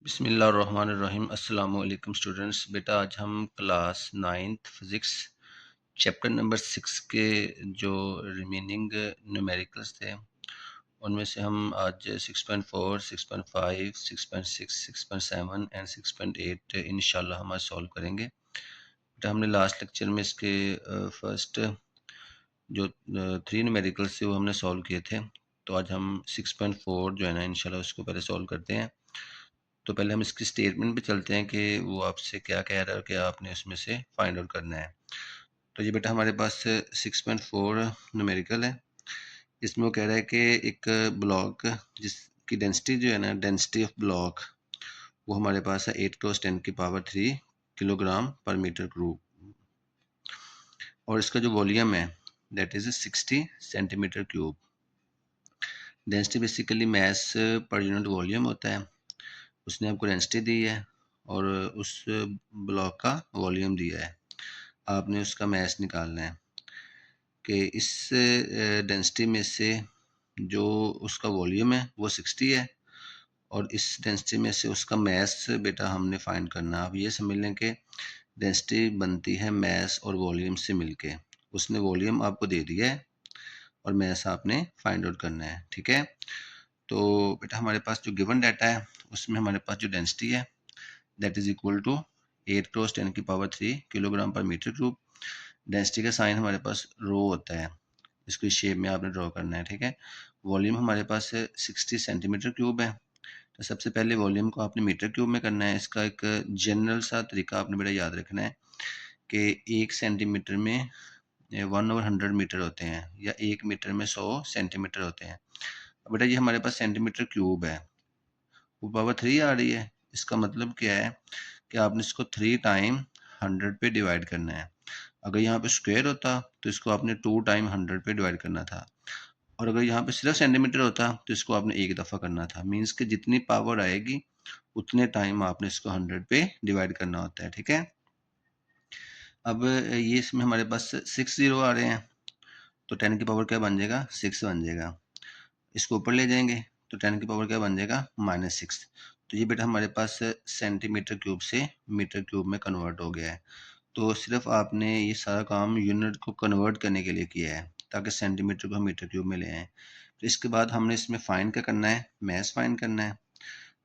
बिस्मिल्लाहिर्रहमानिर्रहीम। अस्सलाम वालेकुम स्टूडेंट्स। बेटा आज हम class 9th physics chapter number 6 के जो रिमेनिंग न्यूमेरिकल्स थे उनमें से हम आज 6.4, 6.5, 6.6, 6.7 एंड 6.8 इंशाल्लाह हम आज सॉल्व करेंगे। बेटा हमने लास्ट लेक्चर में इसके फर्स्ट जो 3 न्यूमेरिकल्स थे वो हमने सॉल्व किए थे। तो आज हम 6.4 जो है ना इंशाल्लाह उसको पहले सॉल्व करते हैं। तो पहले हम इसकी स्टेटमेंट पे चलते हैं कि वो आपसे क्या कह रहा है और क्या आपने उसमें से फाइंड आउट करना है। तो ये बेटा हमारे पास 6.4 न्यूमेरिकल है। इसमें वो कह रहा है कि एक ब्लॉक जिसकी डेंसिटी जो है ना, डेंसिटी ऑफ ब्लॉक, वो हमारे पास है 8 क्रॉस 10 की power 3 kilogram per metre cube, और इसका जो वॉल्यूम है that is 60 centimetre cube. Density basically mass per unit volume होता है। उसने आपको डेंसिटी दी है और उस ब्लॉक का वॉल्यूम दिया है। आपने उसका मैस निकालना है कि इस डेंसिटी में से जो उसका वॉल्यूम है वो 60 है और इस डेंसिटी में से उसका मैस बेटा हमने फाइंड करना है। आप ये समझ लें कि डेंसिटी बनती है मैस और वॉल्यूम से मिलके। उसने वॉल्यूम आपको दे दिया है और मैस आपने फाइंड आउट करना है। ठीक है, तो बेटा हमारे पास जो गिवन डाटा है उसमें हमारे पास जो डेंसिटी है that is equal to 8 cross 10 की power 3 kilogram per metre cube. Density का साइन हमारे पास रो होता है, इसको इस शेप में आपने ड्रॉ करना है। ठीक है, वॉल्यूम हमारे पास है 60 सेंटीमीटर क्यूब है। तो सबसे पहले वॉल्यूम को आपने मीटर क्यूब में करना है। इसका एक जनरल सा तरीका आपने बेटा याद रखना है कि 1 सेंटीमीटर में 1/100 मीटर होते हैं या 1 मीटर में 100 सेंटीमीटर होते हैं। अब बेटा ये हमारे पास सेंटीमीटर क्यूब है, वो पावर 3 आ रही है। इसका मतलब क्या है कि आपने इसको 3 टाइम 100 पे डिवाइड करना है। अगर यहाँ पे स्क्वायर होता तो इसको आपने 2 टाइम 100 पे डिवाइड करना था, और अगर यहाँ पे सिर्फ सेंटीमीटर होता तो इसको आपने एक दफ़ा करना था। मीन्स कि जितनी पावर आएगी उतने टाइम आपने इसको 100 पे डिवाइड करना होता है। ठीक है, अब ये इसमें हमारे पास 6 जीरो आ रहे हैं, तो 10 की पावर क्या बन जाएगा, 6 बन जाएगा। इसको ऊपर ले जाएंगे तो 10 की पावर क्या बन जाएगा, -6। तो ये बेटा हमारे पास सेंटीमीटर क्यूब से मीटर क्यूब में कन्वर्ट हो गया है। तो सिर्फ आपने ये सारा काम यूनिट को कन्वर्ट करने के लिए किया है ताकि सेंटीमीटर को हम मीटर क्यूब में ले आएँ। तो इसके बाद हमने इसमें फाइंड क्या करना है, मैस फाइंड करना है।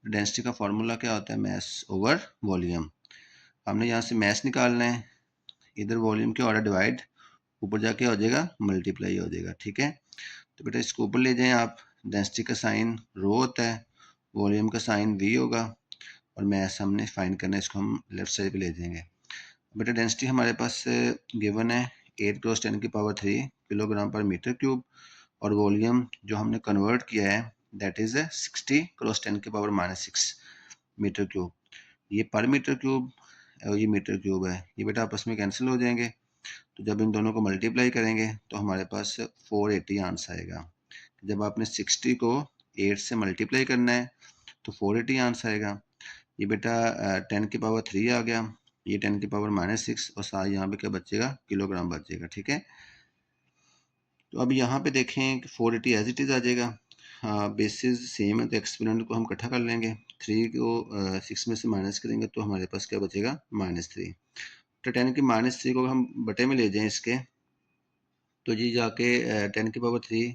डेंसिटी का फार्मूला क्या होता है, मैस ओवर वॉल्यूम। हमने यहाँ से मैस निकालना है, इधर वॉल्यूम क्या हो रहा है डिवाइड, ऊपर जाके हो जाएगा मल्टीप्लाई हो जाएगा। ठीक है, तो बेटा इसको ऊपर ले जाएं आप। डेंसिटी का साइन रो होता है, वॉल्यूम का साइन वी होगा, और मैस हमने फाइंड करना है, इसको हम लेफ्ट साइड पे ले जाएंगे। बेटा डेंसिटी हमारे पास गिवन है 8 क्रॉस 10 की power 3 kilogram per metre cube, और वॉल्यूम जो हमने कन्वर्ट किया है दैट इज 60 क्रॉस 10 की पावर -6 मीटर क्यूब। ये पर मीटर क्यूब और ये मीटर क्यूब है, ये बेटा आपस में कैंसिल हो जाएंगे। तो जब इन दोनों को मल्टीप्लाई करेंगे तो हमारे पास 480 आंसर आएगा। जब आपने 60 को 8 से मल्टीप्लाई करना है तो 480 आंसर आएगा। ये बेटा 10 की पावर 3 आ गया, ये 10 की पावर -6, और साथ यहाँ पे क्या बचेगा, किलोग्राम बचेगा। ठीक है, तो अब यहाँ पे देखें कि 480 एज इट इज़ आ जाएगा। हाँ, बेसिस सेम है तो एक्सपोनेंट को हम इकट्ठा कर लेंगे। 3 को 6 में से माइनस करेंगे तो हमारे पास क्या बचेगा, -3। तो 10 की -3 को हम बटे में ले जाएं इसके, तो जी जाके 10 की पावर 3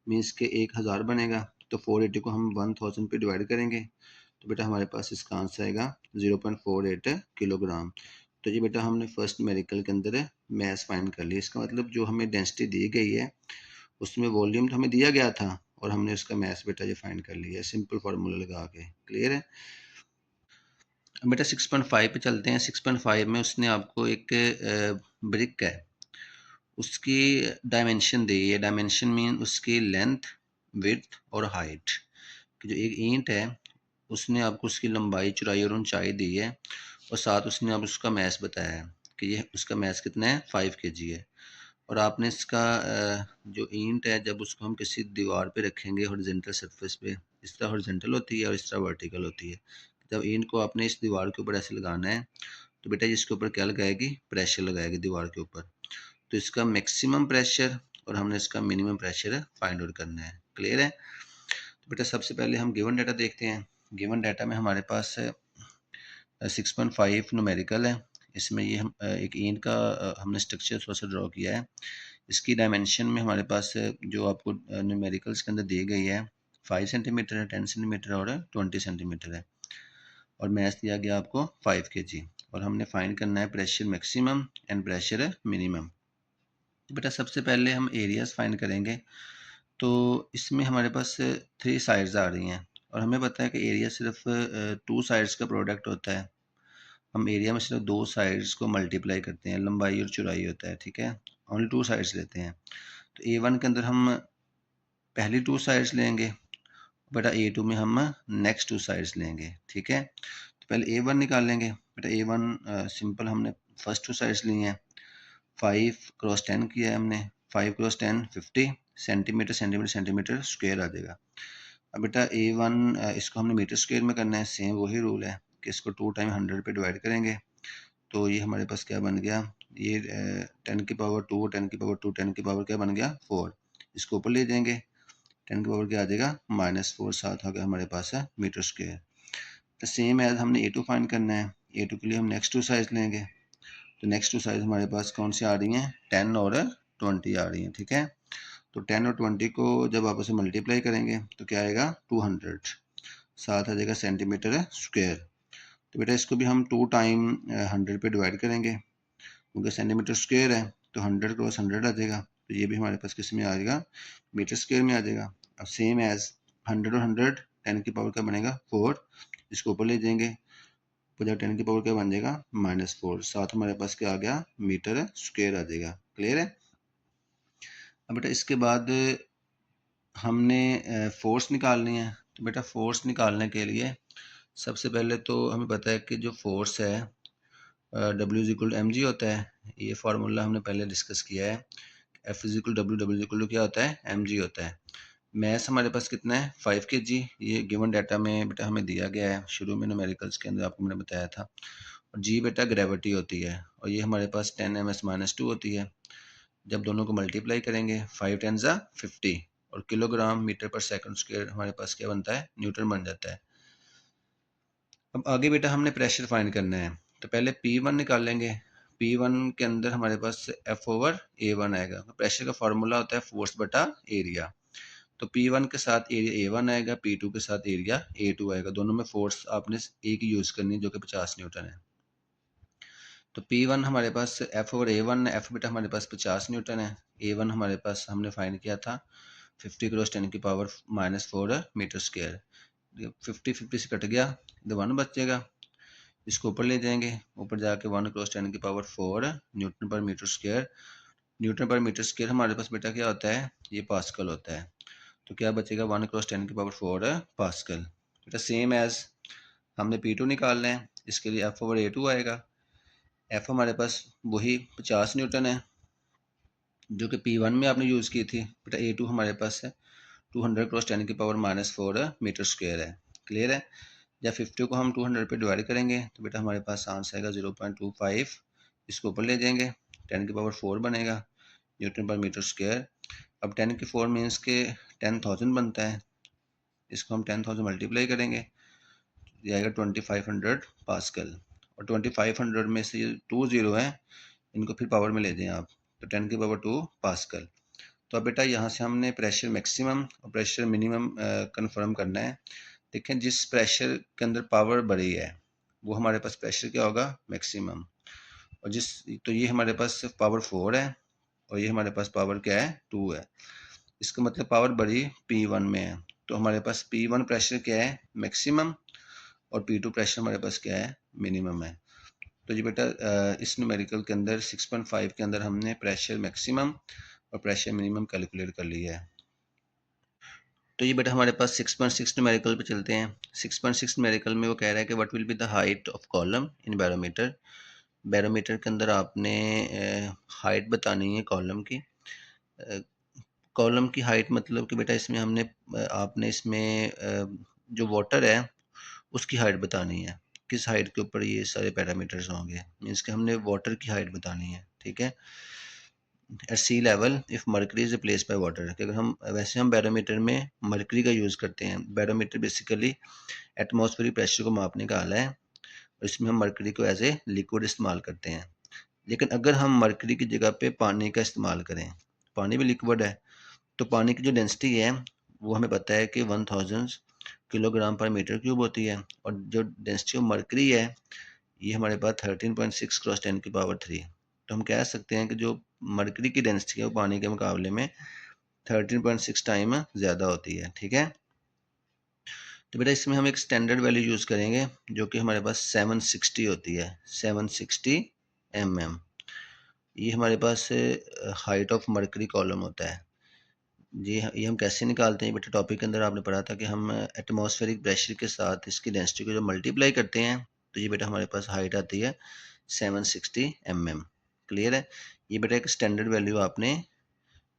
मीन्स के 1000 बनेगा। तो 480 को हम 1000 पे डिवाइड करेंगे तो बेटा हमारे पास इसका आंसर आएगा 0.48 किलोग्राम। तो ये बेटा हमने फर्स्ट न्यूमेरिकल के अंदर मैस फाइंड कर लिया। इसका मतलब जो हमें डेंसिटी दी गई है उसमें वॉल्यूम तो हमें दिया गया था और हमने उसका मैस बेटा ये फाइंड कर लिया है सिंपल फार्मूला लगा के। क्लियर है। अब बेटा 6.5 पे चलते हैं। 6.5 में उसने आपको एक ब्रिक है, उसकी डायमेंशन दी है। डायमेंशन मीन उसकी लेंथ, विड्थ और हाइट। कि जो एक ईंट है उसने आपको उसकी लंबाई, चौड़ाई और ऊंचाई दी है, और साथ उसने आप उसका मैस बताया है कि ये उसका मैस कितना है, 5 kg है। और आपने इसका जो ईंट है जब उसको हम किसी दीवार पे रखेंगे हॉरिजॉन्टल सरफेस पे, इस तरह हॉरिजॉन्टल होती है और इस तरह वर्टिकल होती है। जब ईंट को आपने इस दीवार के ऊपर ऐसे लगाना है तो बेटा इसके ऊपर क्या लगाएगी, प्रेशर लगाएगी दीवार के ऊपर। तो इसका मैक्सिमम प्रेशर और हमने इसका मिनिमम प्रेशर फाइंड आउट करना है। क्लियर है। तो बेटा सबसे पहले हम गिवन डाटा देखते हैं। गिवन डाटा में हमारे पास 6.5 न्यूमेरिकल है। इसमें ये हम एक ईंट का हमने स्ट्रक्चर थोड़ा सा ड्रॉ किया है। इसकी डायमेंशन में हमारे पास जो आपको न्यूमेरिकल्स के अंदर दी गई है 5 सेंटीमीटर है, 10 सेंटीमीटर और 20 सेंटीमीटर है, और मैथ दिया गया आपको 5 kg, और हमने फाइंड करना है pressure maximum and pressure minimum. बेटा सबसे पहले हम एरियाज फाइंड करेंगे। तो इसमें हमारे पास 3 साइड्स आ रही हैं, और हमें पता है कि एरिया सिर्फ 2 साइड्स का प्रोडक्ट होता है। हम एरिया में सिर्फ 2 साइड्स को मल्टीप्लाई करते हैं, लंबाई और चौड़ाई होता है, ठीक है। ओनली 2 साइड्स लेते हैं। तो A1 के अंदर हम पहली 2 साइड्स लेंगे, बेटा A2 में हम नेक्स्ट 2 साइड्स लेंगे, ठीक है। तो पहले A1 निकालेंगे। बेटा A1 सिंपल हमने फर्स्ट 2 साइड्स ली हैं। 5 क्रॉस 10 किया है हमने। 5 cross 10 50 centimetre centimetre centimetre square आ जाएगा। अब बेटा A1 इसको हमने मीटर स्क्वायर में करना है। सेम वही रूल है कि इसको 2 टाइम 100 पे डिवाइड करेंगे। तो ये हमारे पास क्या बन गया, ये 10 की पावर 2, 10 की पावर 2, 10 की पावर क्या बन गया 4। इसको ऊपर ले जाएंगे, 10 की पावर क्या आ जाएगा -4, साथ आ गया हमारे पास है मीटर स्क्वायर। तो सेम एज हमने A2 फाइंड करना है। A2 के लिए हम नेक्स्ट 2 साइज लेंगे। तो नेक्स्ट 2 साइज हमारे पास कौन सी आ रही हैं, 10 और 20 आ रही हैं, ठीक है। तो 10 और 20 को जब आपस में मल्टीप्लाई करेंगे तो क्या आएगा 200, साथ आ जाएगा सेंटीमीटर स्क्वायर। तो बेटा इसको भी हम 2 टाइम 100 पे डिवाइड करेंगे, क्योंकि सेंटीमीटर स्क्वायर है तो 100 क्रॉस 100 आ जाएगा। तो ये भी हमारे पास किस में आ जाएगा, मीटर स्क्वायर में आ जाएगा। अब सेम एज 100 और 100, 10 की पावर क्या बनेगा 4, इसको ऊपर ले जाएंगे, तो जब 10 की पावर क्या बन जाएगा -4, साथ हमारे पास क्या आ गया मीटर स्क्वायर आ जाएगा। क्लियर है। अब बेटा इसके बाद हमने फोर्स निकालनी है। तो बेटा फोर्स निकालने के लिए सबसे पहले तो हमें पता है कि जो फोर्स है W is equal to M G होता है। ये फार्मूला हमने पहले डिस्कस किया है। F is equal W, W is equal to क्या होता है एम जी होता है। मैथ हमारे पास कितना है 5 kg। ये गिवन डाटा में बेटा हमें दिया गया है, शुरू में न्यूमेरिकल्स के अंदर आपको मैंने बताया था। और जी बेटा ग्रेविटी होती है, और ये हमारे पास 10 ms-2 होती है। जब दोनों को मल्टीप्लाई करेंगे 5 10 ज़ा 50, और किलोग्राम मीटर पर सेकंड स्क्वायर हमारे पास क्या बनता है न्यूटन बन जाता है। अब आगे बेटा हमने प्रेशर फाइंड करना है। तो पहले P1 निकाल लेंगे। P1 के अंदर हमारे पास F ओवर A1 आएगा। प्रेशर का फार्मूला होता है फोर्स बटा एरिया। तो P1 के साथ एरिया A1 आएगा, P2 के साथ एरिया A2 आएगा। दोनों में फोर्स आपने एक ही यूज़ करनी है जो कि 50 न्यूटन है। तो P1 हमारे पास F ओवर A1 है। F बेटा हमारे पास 50 न्यूटन है। A1 हमारे पास हमने फाइंड किया था 50 क्रॉस 10 की पावर -4 मीटर स्क्वायर। 50 50 से कट गया, तो 1 बचेगा। इसको ऊपर ले जाएंगे, ऊपर जाके 1 क्रॉस 10 की पावर 4 न्यूटन पर मीटर स्क्वायर। न्यूटन पर मीटर स्क्वायर हमारे पास बेटा क्या होता है, ये पास्कल होता है। तो क्या बचेगा 1 क्रॉस 10 की पावर 4 पास्कल। बेटा सेम एज हमने P2 निकालना है। इसके लिए F ओवर A2 आएगा। F हमारे पास वही 50 न्यूटन है जो कि P1 में आपने यूज़ की थी। बेटा A2 हमारे पास है 200 क्रॉस 10 की पावर -4 मीटर स्क्वायर है। क्लियर है। जब 50 को हम 200 पे डिवाइड करेंगे तो बेटा हमारे पास आंसर आएगा 0.25। इसको ऊपर ले जाएंगे, 10 की पावर 4 बनेगा न्यूटन पर मीटर स्क्वायर। अब 10 की 4 मीन्स के 10,000 बनता है। इसको हम 10,000 मल्टीप्लाई करेंगे, ये आएगा 2500 पास्कल। और 2500 में से ये 2 जीरो हैं, इनको फिर पावर में ले जाएं आप, तो 10 की पावर 2 पास्कल। तो अब बेटा यहाँ से हमने प्रेशर मैक्सिमम और प्रेशर मिनिमम कंफर्म करना है। देखें जिस प्रेशर के अंदर पावर बढ़ी है वो हमारे पास प्रेशर क्या होगा मैक्सिमम। और जिस, तो ये हमारे पास सिर्फ पावर 4 है और ये हमारे पास पावर क्या है 2 है। इसका मतलब पावर बढ़ी P1 में है, तो हमारे पास P1 प्रेशर क्या है मैक्सिमम, और P2 प्रेशर हमारे पास क्या है मिनिमम है। तो जी बेटा इस न्यूमेरिकल के अंदर 6.5 के अंदर हमने प्रेशर मैक्सिमम और प्रेशर मिनिमम कैलकुलेट कर लिया है। तो ये बेटा हमारे पास 6.6 न्यूमेरिकल पे चलते हैं। 6.6 न्यूमेरिकल में वो कह रहा है कि what will be the height of column in barometer. Barometer के अंदर आपने हाइट बतानी है कॉलम की। कॉलम की हाइट मतलब कि बेटा इसमें हमने आपने इसमें जो वाटर है उसकी हाइट बतानी है। किस हाइट के ऊपर ये सारे पैरामीटर्स होंगे, मीन्स कि हमने वाटर की हाइट बतानी है, ठीक है। At sea level if mercury is replace by water, कि अगर हम वैसे हम बैरोमीटर में मर्करी का यूज़ करते हैं। बैरोमीटर बेसिकली एटमॉस्फेरिक प्रेशर को मापने का आला है, और इसमें हम मर्करी को एज ए लिक्विड इस्तेमाल करते हैं। लेकिन अगर हम मर्करी की जगह पे पानी का इस्तेमाल करें, पानी भी लिक्विड है, तो पानी की जो डेंसिटी है वो हमें पता है कि 1000 किलोग्राम पर मीटर क्यूब होती है, और जो डेंसिटी ऑफ मर्करी है ये हमारे पास 13.6 क्रॉस 10⁻³ तो हम कह सकते हैं कि जो मर्करी की डेंसिटी है वो पानी के मुकाबले में 13.6 टाइम ज़्यादा होती है। ठीक है, तो बेटा इसमें हम एक स्टैंडर्ड वैल्यू यूज़ करेंगे जो कि हमारे पास 760 होती है, 760 mm। ये हमारे पास हाइट ऑफ मर्करी कॉलम होता है। जी हाँ, ये हम कैसे निकालते हैं बेटा, टॉपिक के अंदर आपने पढ़ा था कि हम एटमॉस्फेरिक प्रेशर के साथ इसकी डेंसिटी को जो मल्टीप्लाई करते हैं, तो ये बेटा हमारे पास हाइट आती है 760 mm। क्लियर है, ये बेटा एक स्टैंडर्ड वैल्यू आपने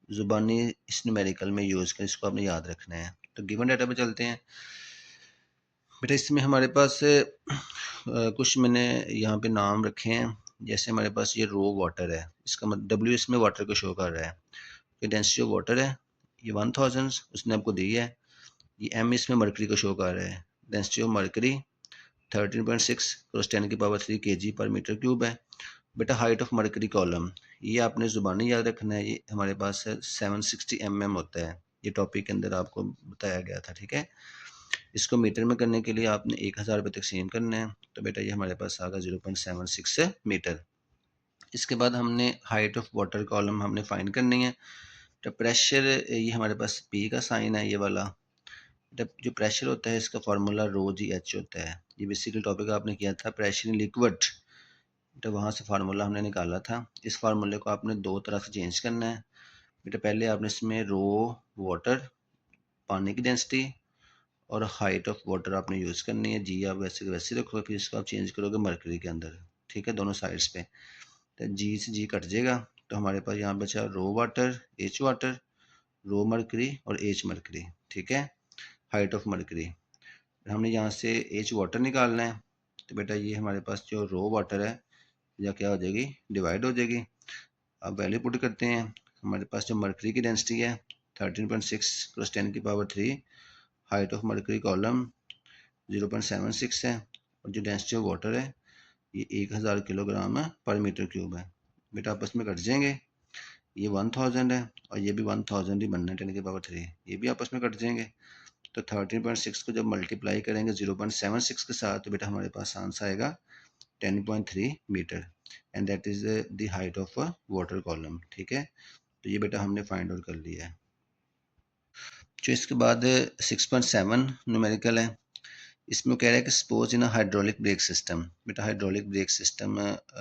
ज़ुबानी इस न्यूमेरिकल में यूज़ कर, इसको आपने याद रखना है। तो गिवन डाटा पे चलते हैं बेटा। इसमें हमारे पास कुछ मैंने यहाँ पे नाम रखे हैं, जैसे हमारे पास ये रो वाटर है, इसका मतलब डब्ल्यू इसमें वाटर को शो कर रहा है कि डेंसिटी ऑफ वाटर है ये 1000 उसने आपको दी है। ये एम इसमें मर्करी को शो कर रहा है, density of mercury 13.6 cross 10⁻³ kg पर मीटर क्यूब है। बेटा हाइट ऑफ मर्करी कॉलम ये आपने ज़ुबानी याद रखना है, ये हमारे पास 760 mm होता है, ये टॉपिक के अंदर आपको बताया गया था। ठीक है, इसको मीटर में करने के लिए आपने 1000 रुपये तकसीम करना है, तो बेटा ये हमारे पास आ गया 0.76 मीटर। इसके बाद हमने हाइट ऑफ वाटर कॉलम हमने फाइंड करनी है। तो प्रेशर ये हमारे पास पी का साइन है ये वाला। जो प्रेशर होता है इसका फार्मूला रो जी एच होता है, ये बेसिकली टॉपिक आपने किया था प्रेशर इन लिक्विड, तो वहाँ से फार्मूला हमने निकाला था। इस फार्मूले को आपने दो तरह से चेंज करना है बेटा। पहले आपने इसमें रो वाटर पानी की डेंसिटी और हाइट ऑफ वाटर आपने यूज़ करनी है, जी आप वैसे वैसे रखोगे, फिर इसको आप चेंज करोगे मर्करी के अंदर। ठीक है, दोनों साइड्स पे, तो जी से जी कट जाएगा, तो हमारे पास यहाँ बचा रो वाटर एच वाटर, रो मर्करी और एच मर्करी। ठीक है, हाइट ऑफ मर्करी हमने यहाँ से एच वाटर निकालना है, तो बेटा ये हमारे पास जो रो वाटर है या क्या हो जाएगी, डिवाइड हो जाएगी। अब वैल्यू पुट करते हैं, हमारे पास जो मर्करी की डेंसिटी है 13.6 cross 10⁻³, height of mercury column 0.76 है, और जो डेंसिटी ऑफ वाटर है ये 1000 किलोग्राम पर मीटर क्यूब है। बेटा आपस में कट जाएंगे, ये 1000 है और ये भी 1000 ही बनना है 10⁻³, ये भी आपस में कट जाएंगे। तो 13.6 को जब मल्टीप्लाई करेंगे 0.76 के साथ, तो बेटा हमारे पास आंसर आएगा 10.3 metre, and that is the height of water column. ठीक है, तो ये बेटा हमने फाइंड आउट कर लिया है। जो इसके बाद 6.7 न्यूमेरिकल है, इसमें कह रहा है कि suppose in hydraulic brake system. बेटा hydraulic brake system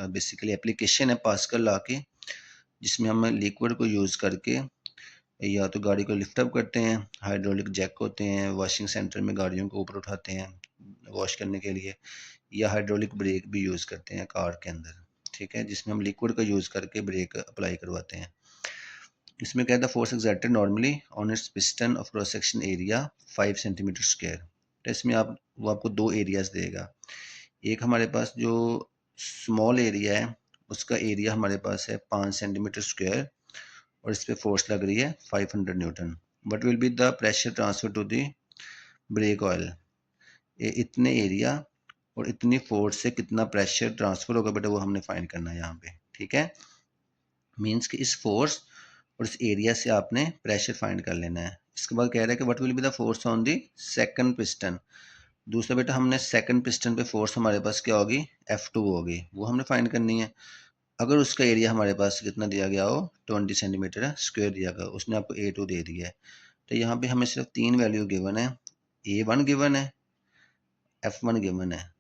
basically application है पास्कल लॉ की, जिसमें हम लिक्विड को यूज़ करके या तो गाड़ी को लिफ्ट अप करते हैं, हाइड्रोलिक जैक होते हैं वॉशिंग सेंटर में गाड़ियों को ऊपर उठाते हैं वॉश करने के लिए, या हाइड्रोलिक ब्रेक भी यूज़ करते हैं कार के अंदर। ठीक है, जिसमें हम लिक्विड का यूज़ करके ब्रेक अप्लाई करवाते हैं। इसमें क्या था, force exerted normally on it's piston of cross section area 5 centimetre square. तो इसमें वो आपको दो एरियाज देगा। एक हमारे पास जो स्मॉल एरिया है उसका एरिया हमारे पास है 5 सेंटीमीटर स्क्वायर, और इस पर फोर्स लग रही है 500 newton. What will be the pressure transfer to the brake oil. ये इतने एरिया और इतनी फोर्स से कितना प्रेशर ट्रांसफर होगा बेटा, वो हमने फाइंड करना है यहाँ पे। ठीक है, मीन्स कि इस फोर्स और इस एरिया से आपने प्रेशर फाइंड कर लेना है। इसके बाद कह रहा है कि what will be the force on the second piston. दूसरा बेटा हमने सेकंड पिस्टन पे फोर्स हमारे पास क्या होगी, F2 होगी, वो हमने फाइंड करनी है। अगर उसका एरिया हमारे पास कितना दिया गया हो 20 सेंटीमीटर स्क्वायर दिया गया, उसने आपको A2 दे दिया है। तो यहाँ पे हमें सिर्फ तीन वैल्यू गिवन है, A1 गिवन है, F1 गिवन है।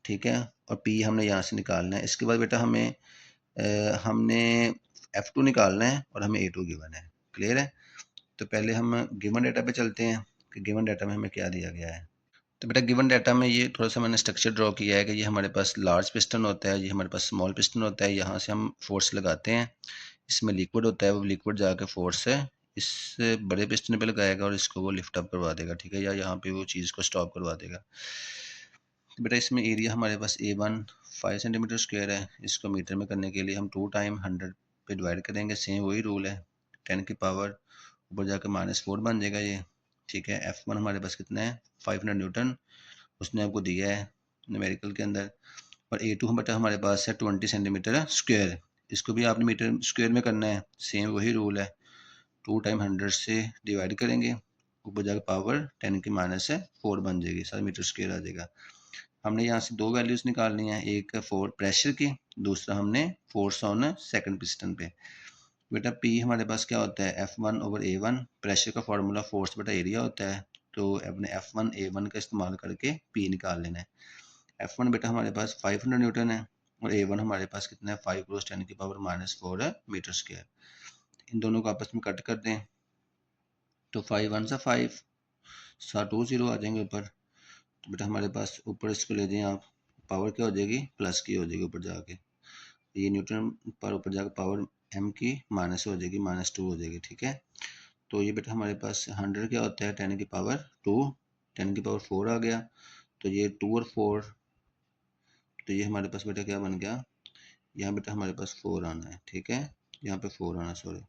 ठीक है, और P हमने यहाँ से निकालना है। इसके बाद बेटा हमने F2 निकालना है और हमें A2 गिवन है। क्लियर है, तो पहले हम गिवन डाटा पे चलते हैं कि गिवन डाटा में हमें क्या दिया गया है। तो बेटा गिवन डाटा में ये थोड़ा सा मैंने स्ट्रक्चर ड्रॉ किया है कि ये हमारे पास लार्ज पिस्टन होता है, ये हमारे पास स्मॉल पिस्टन होता है, यहाँ से हम फोर्स लगाते हैं, इसमें लिक्विड होता है, वो लिक्विड जाके फोर्स है इस बड़े पिस्टन पे लगाएगा और इसको वो लिफ्ट अप करवा देगा। ठीक है, या यहाँ पे वो चीज़ को स्टॉप करवा देगा। तो बेटा इसमें एरिया हमारे पास A1 5 सेंटीमीटर स्क्वायर है, इसको मीटर में करने के लिए हम 2 टाइम 100 पे डिवाइड करेंगे, सेम वही रूल है, 10 की पावर ऊपर जाकर -4 बन जाएगा ये, ठीक है। F1 हमारे पास कितना है, 500 न्यूटन उसने आपको दिया है न्यूमेरिकल के अंदर। और A2 बटा हमारे पास है 20 सेंटीमीटर स्क्वायर, इसको भी आपने मीटर स्क्वायर में करना है, सेम वही रूल है, 2 टाइम 100 से डिवाइड करेंगे, ऊपर जाकर पावर 10 की -4 बन जाएगी, सारा मीटर स्क्वायर आ जाएगा। हमने यहाँ से दो वैल्यूज़ निकालनी है, एक फोर प्रेशर की, दूसरा हमने फोर्स ऑन सेकंड पिस्टन पे। बेटा P हमारे पास क्या होता है, F1/A1, प्रेशर का फार्मूला फोर्स बटा एरिया होता है, तो अपने F1/A1 का इस्तेमाल करके P निकाल लेना है। F1 बेटा हमारे पास 500 न्यूटन है और A1 हमारे पास कितना है, 5 × 10 की पावर -4 मीटर स्क्वायर। इन दोनों को आपस में कट कर दें तो 5 1 सा 5, 2 0 आ जाएंगे ऊपर। तो बेटा हमारे पास ऊपर इसको ले जाएं आप, पावर क्या हो जाएगी, प्लस की हो जाएगी ऊपर जाके, ये न्यूटन पर ऊपर जाकर पावर m की माइनस हो जाएगी, -2 हो जाएगी, ठीक है। तो ये बेटा हमारे पास 100 क्या होता है, 10 की पावर 2, 10 की पावर 4 आ गया, तो ये 2 और 4, तो ये हमारे पास बेटा क्या बन गया, यहाँ बेटा हमारे पास 4 आना है, ठीक है, यहाँ पे 4 आना, सॉरी,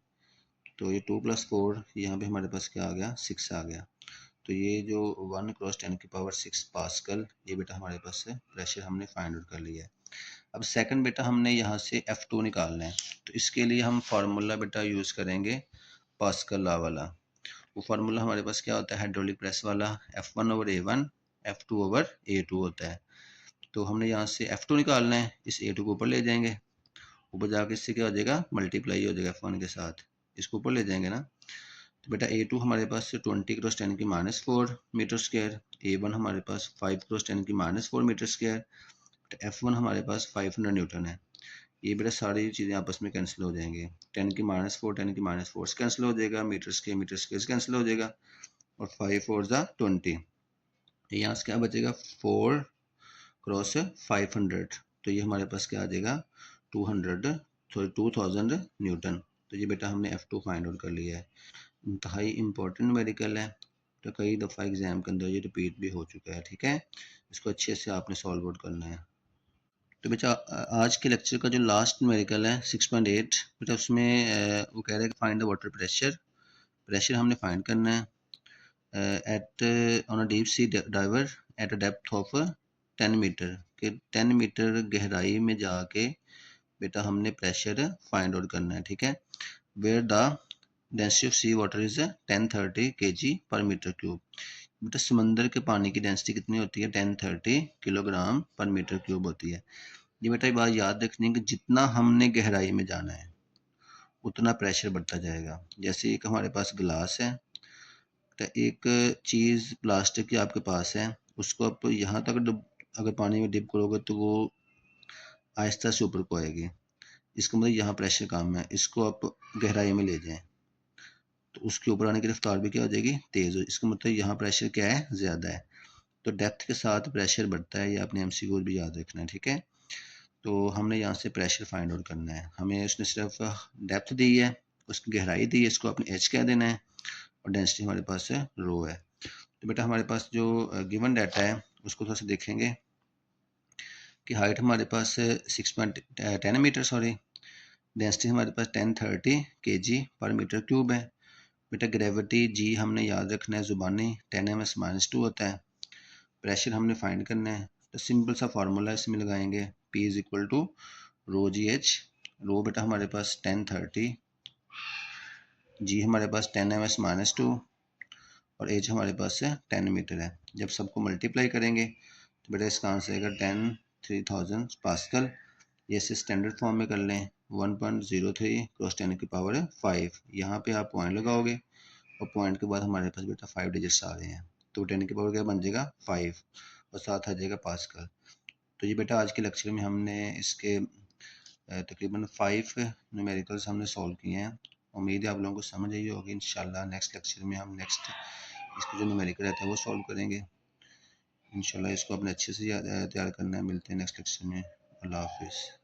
तो ये 2 + 4, यहाँ पे हमारे पास क्या आ गया, 6 आ गया। तो ये जो 1 × 10 की पावर 6 पास्कल, ये बेटा हमारे पास से प्रेशर हमने फाइंड आउट कर लिया है। अब सेकंड बेटा हमने यहाँ से F2 निकालना है, तो इसके लिए हम फार्मूला बेटा यूज़ करेंगे पास्कल लॉ वाला। वो फार्मूला हमारे पास क्या होता है, हाइड्रोलिक प्रेस वाला, F1/A1 F2/A2 होता है। तो हमने यहाँ से F2 निकालना है, इस A2 को ऊपर ले जाएंगे, ऊपर जाके इससे क्या हो जाएगा, मल्टीप्लाई हो जाएगा F1 के साथ, इसको ऊपर ले जाएंगे ना। तो बेटा A2 हमारे पास 20 × 10 की -4 मीटर स्क्वायर, A1 हमारे पास 5 × 10 की -4 मीटर स्क्वायर, तो F1 हमारे पास 500 न्यूटन है। ये बेटा सारी चीज़ें आपस में कैंसिल हो जाएंगी, 10 की -4 10 की -4 से कैंसिल हो जाएगा, मीटर स्क्वायर से कैंसिल हो जाएगा, और 5 4 ज़ा 20, यहाँ से क्या बचेगा, 4 × 500, तो ये हमारे पास क्या आ जाएगा, 2000 न्यूटन। तो ये बेटा हमने F2 फाइंड आउट कर लिया है। इंतहाई इम्पोर्टेंट मेडिकल है, तो कई दफ़ा एग्जाम के अंदर ये रिपीट भी हो चुका है, ठीक है, इसको अच्छे से आपने सॉल्व आउट करना है। तो बेटा आज के लेक्चर का जो लास्ट न्यूमेरिकल है 6.8, बेटा उसमें वो कह रहा है कि find the water pressure, pressure हमने फाइंड करना है at on a deep sea diver at a depth of 10 metre, कि 10 मीटर गहराई में जाके बेटा हमने प्रेशर फाइंड आउट करना है, ठीक है। Where the density of sea water is 1030 kg/m³। बेटा समंदर के पानी की डेंसिटी कितनी होती है, 1030 kg/m³ होती है। ये बेटा बात याद रखनी है कि जितना हमने गहराई में जाना है उतना प्रेशर बढ़ता जाएगा। जैसे एक हमारे पास गिलास है, तो एक चीज़ प्लास्टिक की आपके पास है, उसको आप यहाँ तक अगर पानी में डिप करोगे तो वो आहिस्ता से ऊपर को आएगी, इसका मतलब यहाँ प्रेशर कम है, इसको आप गहराई में ले जाएं तो उसके ऊपर आने की रफ्तार भी क्या हो जाएगी, तेज़ हो, इसका मतलब यहाँ प्रेशर क्या है, ज़्यादा है। तो डेप्थ के साथ प्रेशर बढ़ता है, ये आपने MCQ भी याद रखना है, ठीक है। तो हमने यहाँ से प्रेशर फाइंड आउट करना है, हमें उसने सिर्फ डेप्थ दी है, उसकी गहराई दी है, इसको अपने H कह देना है, और डेंसिटी हमारे पास है रो है। तो बेटा हमारे पास जो गिवन डाटा है उसको थोड़ा सा देखेंगे कि हाइट हमारे पास 6.10 मीटर, सॉरी, डेंसिटी हमारे पास 1030 kg/m³ है। बेटा ग्रेविटी G हमने याद रखना है, ज़ुबानी 10 ms-2 होता है। प्रेशर हमने फाइंड करना है, तो सिंपल सा फार्मूला इसमें लगाएंगे, P = ρgh। रो बेटा हमारे पास 1030, G हमारे पास 10 ms-2, और H हमारे पास से 10 मीटर है। जब सबको मल्टीप्लाई करेंगे तो बेटा इसका आंसर आएगा 3000 पास्कल। ये इसे स्टैंडर्ड फॉर्म में कर लें, 1.03 × 10 की पावर 5, यहाँ पे आप पॉइंट लगाओगे और पॉइंट के बाद हमारे पास बेटा 5 डिजिट्स आ रहे हैं, तो 10 की पावर क्या बन जाएगा, 5, और साथ आ जाएगा पास्कल। तो ये बेटा आज के लेक्चर में हमने इसके तकरीबन 5 न्यूमेरिकल्स हमने सॉल्व किए हैं। उम्मीद है आप लोगों को समझ आई होगी। इंशाल्लाह नेक्स्ट लेक्चर में हम इसके जो न्यूमेरिकल रहता है वो सॉल्व करेंगे। इंशाल्लाह इसको अपने अच्छे से तैयार करना है। मिलते हैं नेक्स्ट लेक्चर में। अल्लाह हाफिज़।